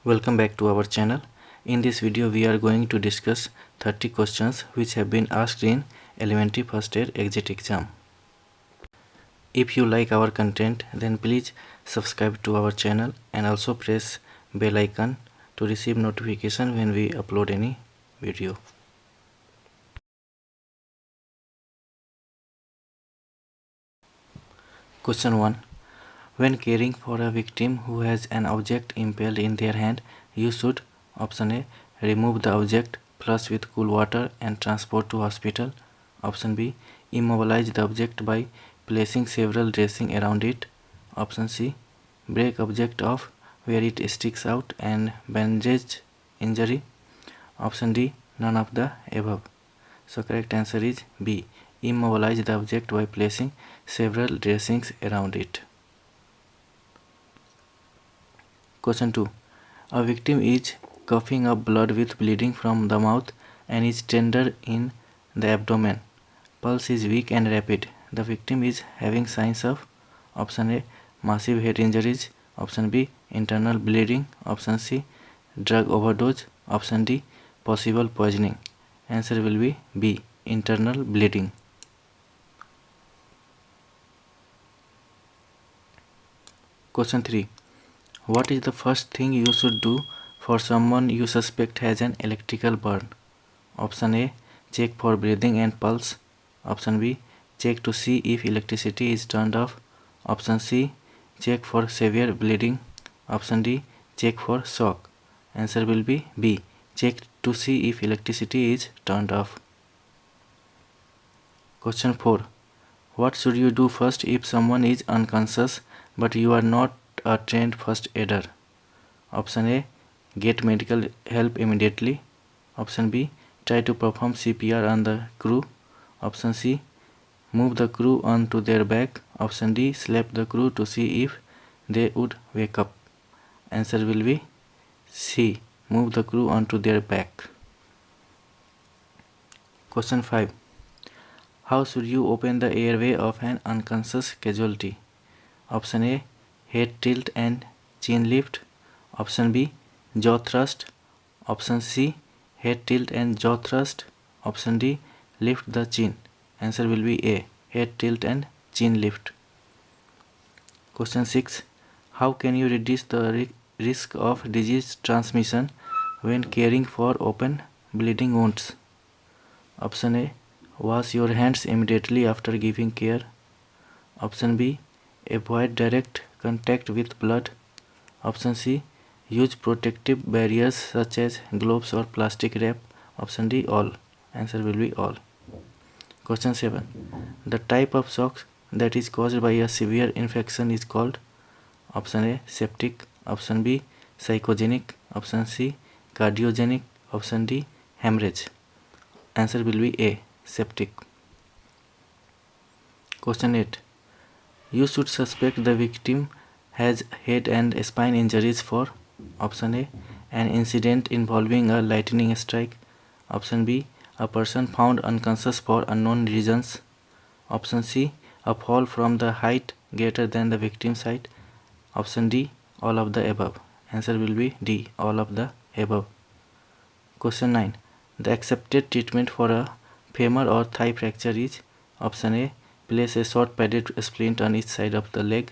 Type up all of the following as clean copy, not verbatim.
Welcome back to our channel. In this video we are going to discuss 30 questions which have been asked in elementary first year exit exam. If you like our content, then please subscribe to our channel and also press bell icon to receive notification when we upload any video. Question 1. When caring for a victim who has an object impaled in their hand, you should option A. Remove the object, flush with cool water and transport to hospital. Option B. Immobilize the object by placing several dressing around it. Option C. Break object off where it sticks out and bandage injury. Option D. None of the above. So correct answer is B. Immobilize the object by placing several dressings around it. Question 2. A victim is coughing up blood with bleeding from the mouth and is tender in the abdomen. Pulse is weak and rapid. The victim is having signs of option A. Massive head injuries. Option B. Internal bleeding. Option C. Drug overdose. Option D. Possible poisoning. Answer will be B. Internal bleeding. Question 3. What is the first thing you should do for someone you suspect has an electrical burn? Option A. Check for breathing and pulse. Option B. Check to see if electricity is turned off. Option C. Check for severe bleeding. Option D. Check for shock. Answer will be B. Check to see if electricity is turned off. Question 4. What should you do first if someone is unconscious but you are not a trained first aider? Option A. Get medical help immediately. Option B. Try to perform CPR on the crew. Option C. Move the crew onto their back. Option D. Slap the crew to see if they would wake up. Answer will be C. Move the crew onto their back. Question 5. How should you open the airway of an unconscious casualty? Option A. Head tilt and chin lift. Option B. Jaw thrust. Option C. Head tilt and jaw thrust. Option D. Lift the chin. Answer will be A. Head tilt and chin lift. Question 6. How can you reduce the risk of disease transmission when caring for open bleeding wounds? Option A. Wash your hands immediately after giving care. Option B. Avoid direct contact with blood. Option C. Use protective barriers such as gloves or plastic wrap. Option D. All. Answer will be all. Question 7. The type of shock that is caused by a severe infection is called option A. Septic. Option B. Psychogenic. Option C. Cardiogenic. Option D. Hemorrhage. Answer will be A. Septic. Question 8. You should suspect the victim has head and spine injuries for option A. An incident involving a lightning strike. Option B. A person found unconscious for unknown reasons. Option C. A fall from the height greater than the victim's height. Option D. All of the above. Answer will be D. All of the above. Question 9. The accepted treatment for a femur or thigh fracture is option A. Place a short padded splint on each side of the leg.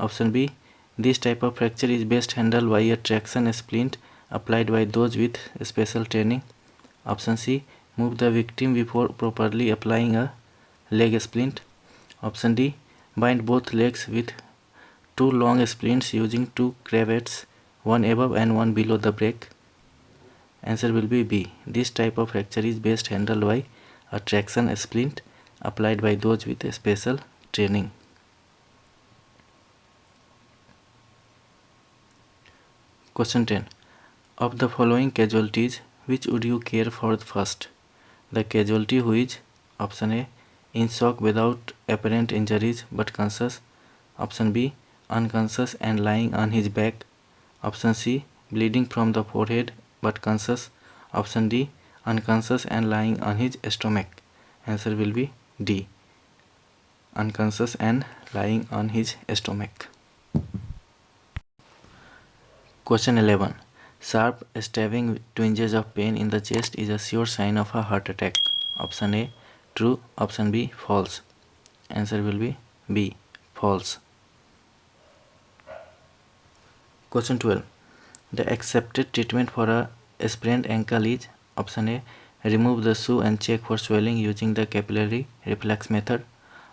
Option B. This type of fracture is best handled by a traction splint applied by those with special training. Option C. Move the victim before properly applying a leg splint. Option D. Bind both legs with two long splints using two cravats, one above and one below the break. Answer will be B. This type of fracture is best handled by a traction splint applied by those with special training. Question 10. Of the following casualties, which would you care for first? The casualty who is option A. In shock without apparent injuries but conscious. Option B. Unconscious and lying on his back. Option C. Bleeding from the forehead but conscious. Option D. Unconscious and lying on his stomach. Answer will be D. Unconscious and lying on his stomach. Question 11. Sharp stabbing twinges of pain in the chest is a sure sign of a heart attack. Option A, true. Option B, false. Answer will be B, false. Question 12. The accepted treatment for a sprained ankle is option A, remove the shoe and check for swelling using the capillary reflex method.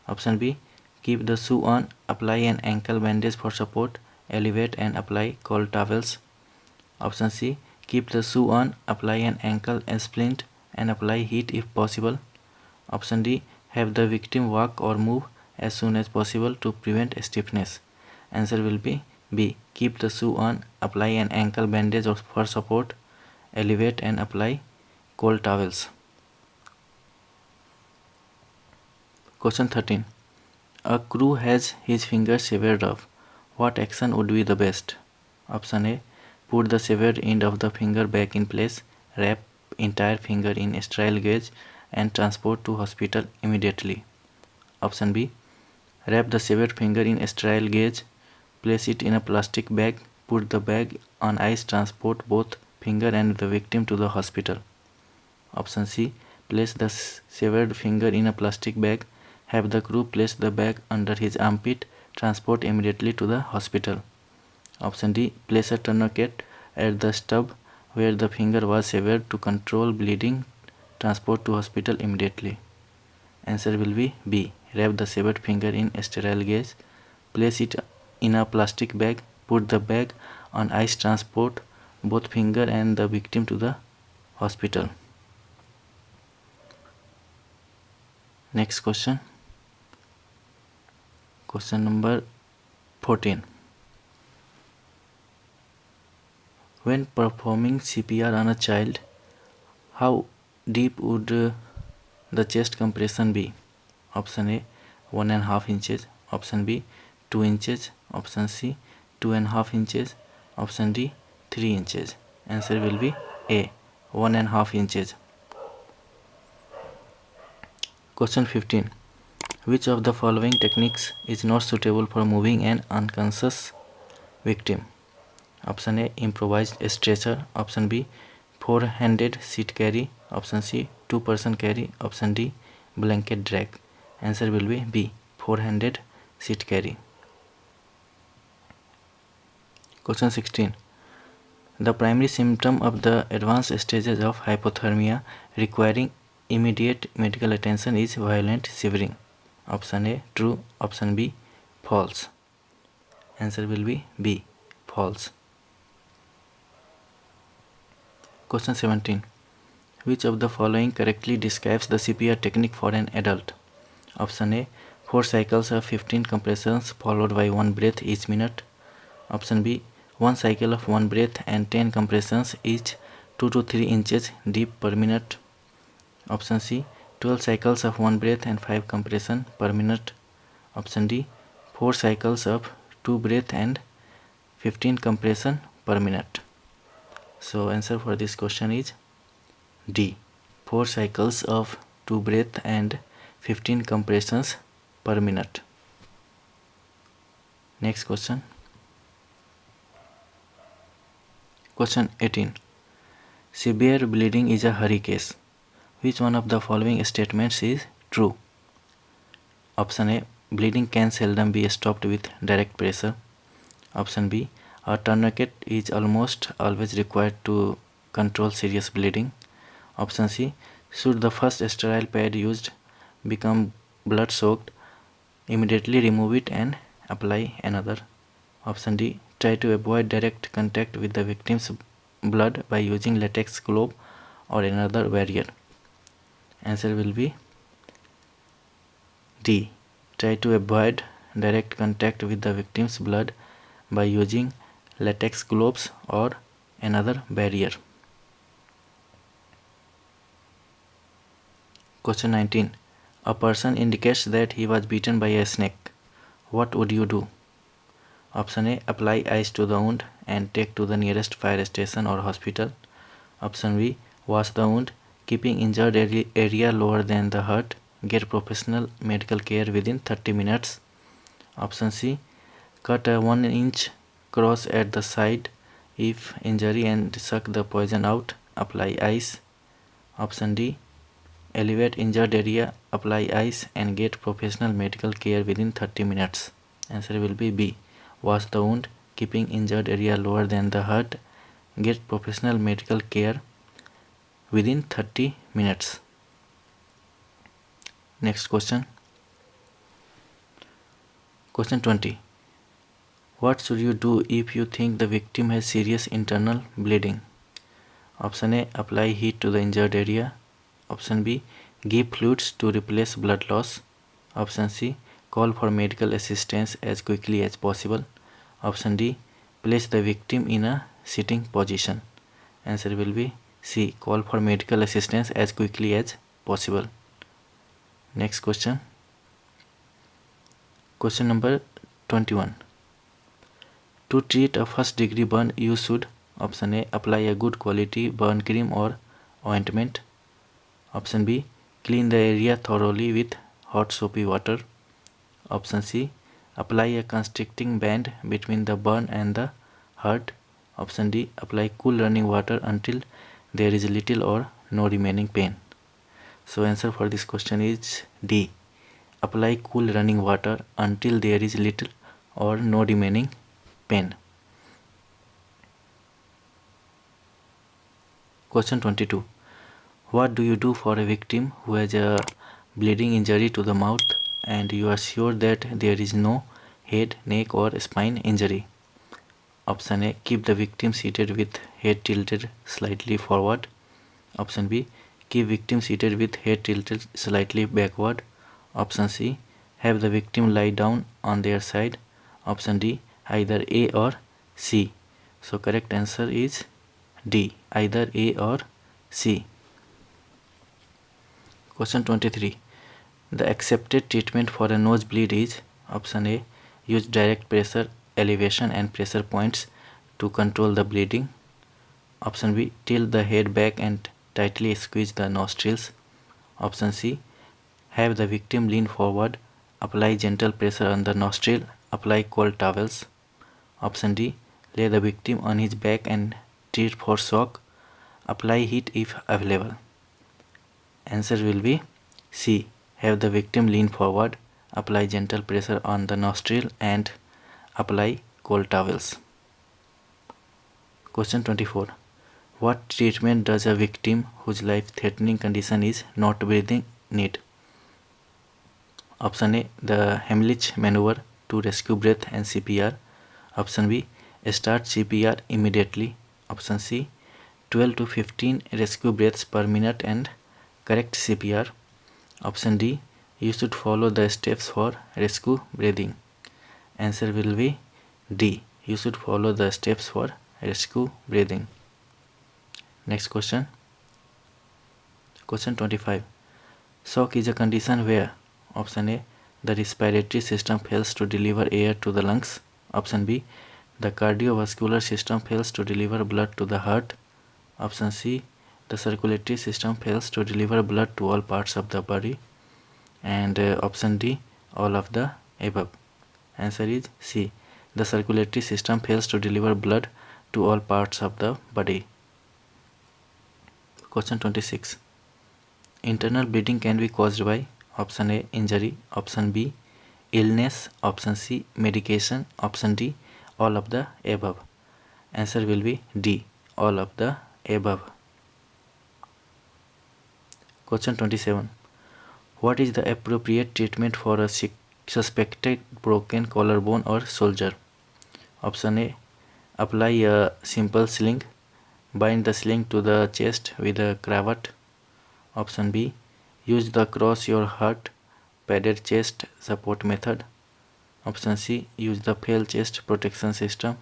Option B, keep the shoe on, apply an ankle bandage for support, elevate and apply cold towels. Option C, keep the shoe on, apply an ankle splint and apply heat if possible. Option D, have the victim walk or move as soon as possible to prevent stiffness. Answer will be B, keep the shoe on, apply an ankle bandage for support, elevate and apply cold towels. Question 13. A crew has his finger severed off. What action would be the best? Option A, put the severed end of the finger back in place, wrap entire finger in sterile gauze and transport to hospital immediately. Option B, wrap the severed finger in sterile gauze, place it in a plastic bag, put the bag on ice, transport both finger and the victim to the hospital. Option C, place the severed finger in a plastic bag, have the crew place the bag under his armpit, transport immediately to the hospital. Option D, place a tourniquet at the stub where the finger was severed to control bleeding, transport to hospital immediately. Answer will be B, wrap the severed finger in sterile gauze, place it in a plastic bag, put the bag on ice, transport both finger and the victim to the hospital. Next question. Question number 14. When performing CPR on a child, how deep would the chest compression be? Option A, 1.5 inches. Option B, 2 inches. Option C, 2.5 inches. Option D, 3 inches. Answer will be A, 1.5 inches. Question 15. Which of the following techniques is not suitable for moving an unconscious victim? Option A, improvised stretcher. Option B, four-handed seat carry. Option C, two-person carry. Option D, blanket drag. Answer will be B, four-handed seat carry. Question 16. The primary symptom of the advanced stages of hypothermia requiring immediate medical attention is violent shivering. Option A, true. Option B, false. Answer will be B, false. Question 17. Which of the following correctly describes the CPR technique for an adult? Option A, 4 cycles of 15 compressions followed by 1 breath each minute. Option B, 1 cycle of 1 breath and 10 compressions each 2 to 3 inches deep per minute. Option C, 12 cycles of 1 breath and 5 compression per minute. Option D, 4 cycles of 2 breath and 15 compression per minute. So answer for this question is D, 4 cycles of 2 breath and 15 compressions per minute. Next question. Question 18. Severe bleeding is a hurry case. Which one of the following statements is true? Option A, bleeding can seldom be stopped with direct pressure. Option B, a tourniquet is almost always required to control serious bleeding. Option C, should the first sterile pad used become blood soaked, immediately remove it and apply another. Option D, try to avoid direct contact with the victim's blood by using latex glove or another barrier. Answer will be D, try to avoid direct contact with the victim's blood by using latex gloves or another barrier. Question 19. A person indicates that he was bitten by a snake. What would you do? Option A, apply ice to the wound and take to the nearest fire station or hospital. Option B, wash the wound, keeping injured area lower than the hurt. Get professional medical care within 30 minutes. Option C, cut a 1-inch cross at the side if injury and suck the poison out, apply ice. Option D, elevate injured area, apply ice and get professional medical care within 30 minutes. Answer will be B, wash the wound, keeping injured area lower than the heart, get professional medical care within 30 minutes. Next question. Question 20. What should you do if you think the victim has serious internal bleeding? Option A, apply heat to the injured area. Option B, give fluids to replace blood loss. Option C, call for medical assistance as quickly as possible. Option D, place the victim in a sitting position. Answer will be C, call for medical assistance as quickly as possible. Next question. Question number 21. To treat a first degree burn, you should: Option A, apply a good quality burn cream or ointment. Option B, clean the area thoroughly with hot soapy water. Option C, apply a constricting band between the burn and the hurt. Option D, apply cool running water until there is little or no remaining pain. So answer for this question is D, apply cool running water until there is little or no remaining pain. Question 22. What do you do for a victim who has a bleeding injury to the mouth and you are sure that there is no head, neck or spine injury? Option A, keep the victim seated with head tilted slightly forward. Option B, keep victim seated with head tilted slightly backward. Option C, have the victim lie down on their side. Option D, either A or C. So correct answer is D, either A or C. Question 23. The accepted treatment for a nosebleed is: Option A, use direct pressure, elevation and pressure points to control the bleeding. Option B, tilt the head back and tightly squeeze the nostrils. Option C, have the victim lean forward, apply gentle pressure on the nostril, apply cold towels. Option D, lay the victim on his back and treat for shock, apply heat if available. Answer will be C, have the victim lean forward, apply gentle pressure on the nostril and apply cold towels. Question 24. What treatment does a victim whose life-threatening condition is not breathing need? Option A, the Heimlich maneuver to rescue breath and CPR. Option B, start CPR immediately. Option C, 12 to 15 rescue breaths per minute and correct CPR. Option D, you should follow the steps for rescue breathing. Answer will be D, you should follow the steps for rescue breathing. Next question. Question 25. Shock is a condition where: Option A, the respiratory system fails to deliver air to the lungs. Option B, the cardiovascular system fails to deliver blood to the heart. Option C, the circulatory system fails to deliver blood to all parts of the body. And option D, all of the above. Answer is C, the circulatory system fails to deliver blood to all parts of the body. Question 26. Internal bleeding can be caused by: Option A, injury. Option B, illness. Option C, medication. Option D, all of the above. Answer will be D, all of the above. Question 27. What is the appropriate treatment for a suspected broken collarbone or shoulder? Option A, apply a simple sling. Bind the sling to the chest with a cravat. Option B, use the cross your heart padded chest support method. Option C, use the fail chest protection system.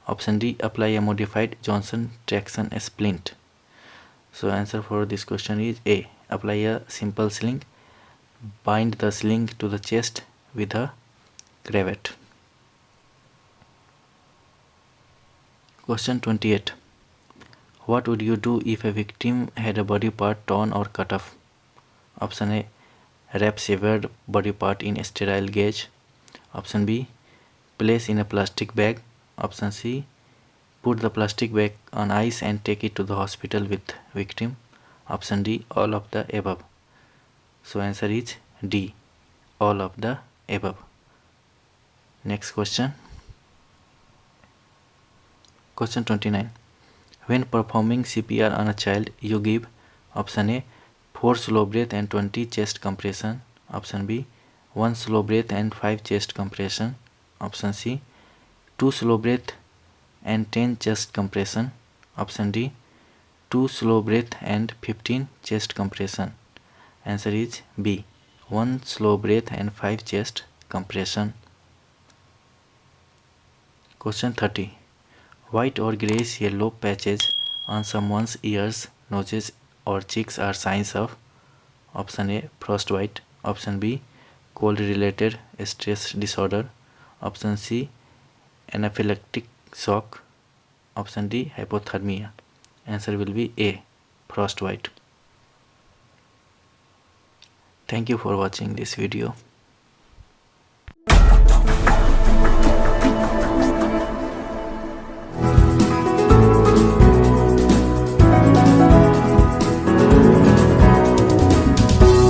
Option D, apply a modified Johnson traction splint. So answer for this question is A, apply a simple sling. Bind the sling to the chest with a cravat. Question 28. What would you do if a victim had a body part torn or cut off? Option A, wrap severed body part in sterile gauze. Option B, place in a plastic bag. Option C, Put the plastic bag on ice and take it to the hospital with victim. Option D, all of the above. So answer is D, all of the above. Next question. Question 29. When performing CPR on a child, you give option A 4 slow breath and 20 chest compression. Option B 1 slow breath and 5 chest compression. Option C 2 slow breath and 10 chest compression. Option D 2 slow breath and 15 chest compression. Answer is B 1 slow breath and 5 chest compression. Question 30. White or grayish yellow patches on someone's ears, noses or cheeks are signs of option A frostbite, option B cold related stress disorder, option C anaphylactic shock, option D hypothermia. Answer will be A frostbite. Thank you for watching this video.